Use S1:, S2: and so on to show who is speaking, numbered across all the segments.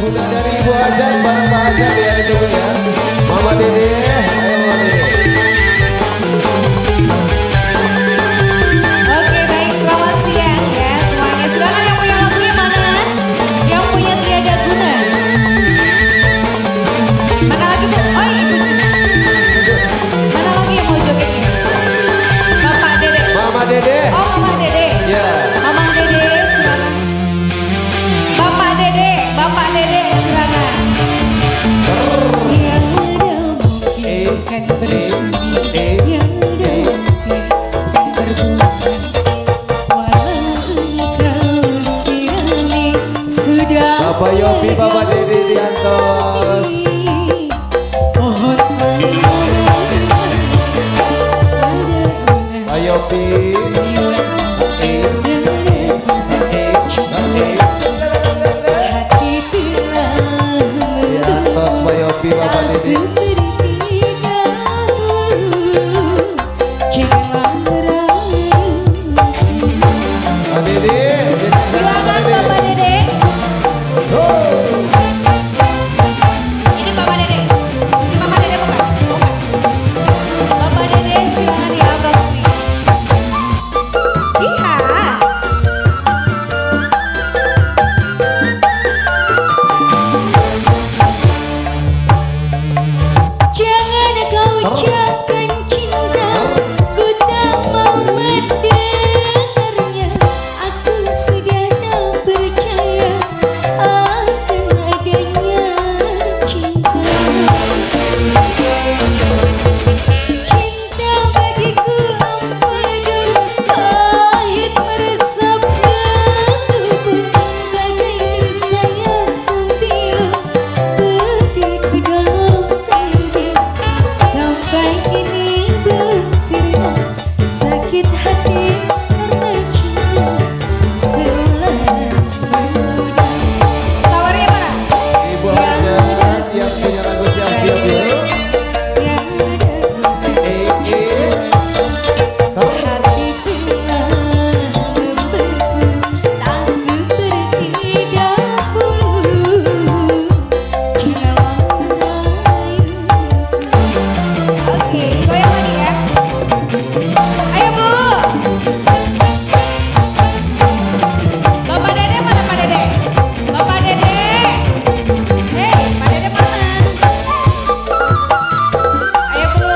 S1: bunga dari Ibu Ajat, bareng Pak Ajat ya dulu ya. Mama Dede, ayo Mama Dede.
S2: Oke baik, selamat siang ya semuanya. Silakan yang punya lagunya mana? Yang punya Tiada Guna. Mana lagi Bu? Oh Ibu sini. Mana lagi yang mau jogetnya? Bapak Dede.
S1: Mama Dede.
S2: Oh Mama Dede.
S1: Ya.
S2: Mama Dede silakan. Bapak Dede silakan. Yang ada mungkin kan bersemi, yang ada mungkin berbulan. Walau kau sirami sudah.
S1: Bapak Yopi, Bapak Dede diantos.
S2: Pohon
S1: Pak Yopi. Diantos Pak Yopi, Bapak Dede. Pak Dede,
S2: Silakan Bapak Dede. Ini Bapak Dede. Ini Bapak Dede bukan? Bukan. Bapak Dede silakan diangkat. Iya. Jangan kau ucapkan cinta, ku tak mau mendengarnya. Aku sudah tak percaya akan adanya cinta. Cinta bagiku ampadu, pahit meresap ke tubuh, bagai saya sembilu pedih ke dalam kalbu. Sampai kini belum sirna sakit hati karena cinta seolah meludah. Tawarnya mana?
S1: Ibu Ajat yang punya lagu siap-siap dulu.
S2: Yang ada hati telah membeku, tak seperti dahulu. Jiwa merayu. Oke, goyang lagi ya. Ayo Bu. Bapak Dede mana Pak Dede? Bapak Dede. Hei, Pak Dede mana? Ayo Bu.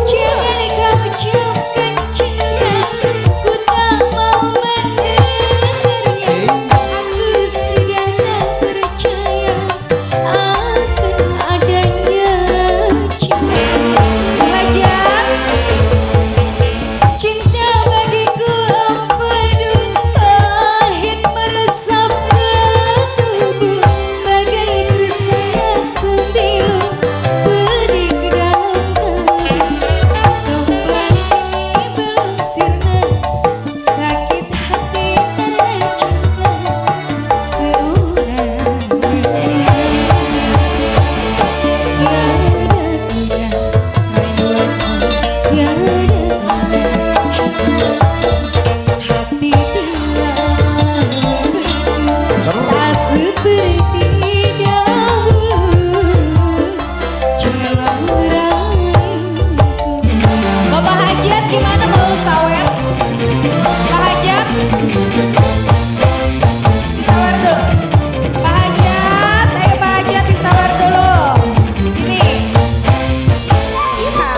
S2: Jangan kau ucapkan cinta, ku tak mau mendengarnya. Aku sudah tak percaya akan adanya cinta. Belajar cinta bagiku ampadu, pahit meresap ke tubuh, bagai saya sembilu pedih ke dalam kalbu. Sampai kini belum sirna sakit hati karena cinta seorang wanita. Tiada hati telah tak seperti dahulu. Jiwa merayu. Bapak Hajat gimana mau sawer? Pak Hajat disawer dulu. Pak Hajat, ayo Pak Hajat disawer dulu. Sini. Iya.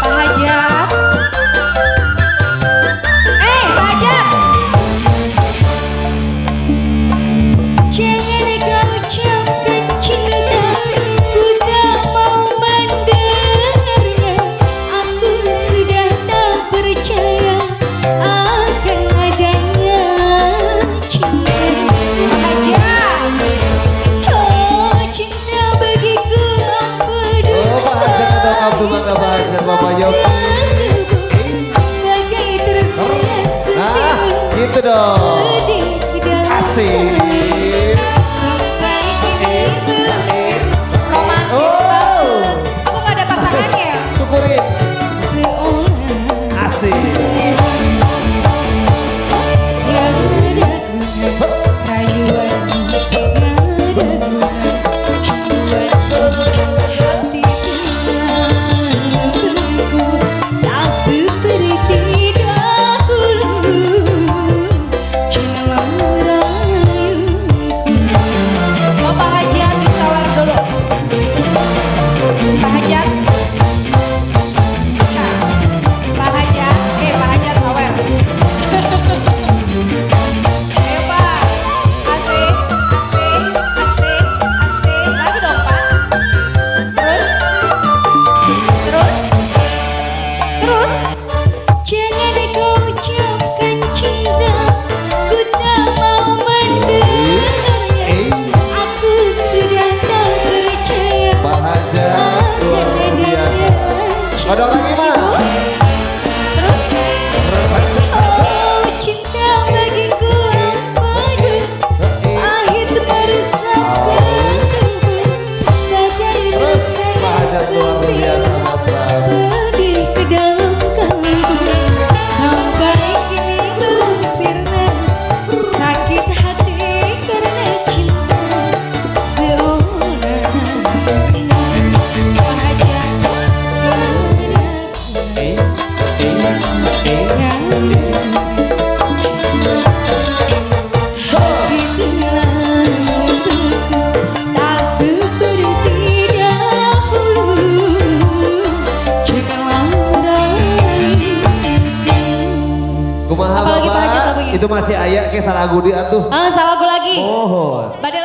S2: Pak Hajat. Pak Hajat. Jangan kau ucapkan cinta, ku tak mau mendengarnya. Aku sudah tak percaya akan adanya cinta. Oh, cinta bagiku ampadu,
S1: Oh, Pak Ajat atau Abdul Mangga Pak Ajat, Bapak Yopi.
S2: bagai tersirat
S1: Nah, gitu dong.
S2: pedih ke dalam
S1: Asik.
S2: sampai kini belum romantis
S1: Oh.
S2: banget. Kok gak ada pasangannya?
S1: Syukurin.
S2: Seolah Terus jangan kau ucapkan cinta, ku tak mau mendengarnya. Aku sudah tak percaya
S1: Bahagia luar biasa. Ada lagi mah.
S2: Terus oh cinta bagiku padu, pahit meresapkan tubuh, bagai
S1: Terus bahagia luar biasa Matra.
S2: pedih ke dalam kalbu. Sampai kini belum sirna sakit hati karena cinta seorang bahagia tak seperti dahulu.
S1: Kumaha
S2: Apalagi bahagia
S1: Bapak?
S2: lagunya.
S1: Itu masih aya ke Salagudi atuh.
S2: Salah lagu lagi.
S1: Mohon.
S2: Badai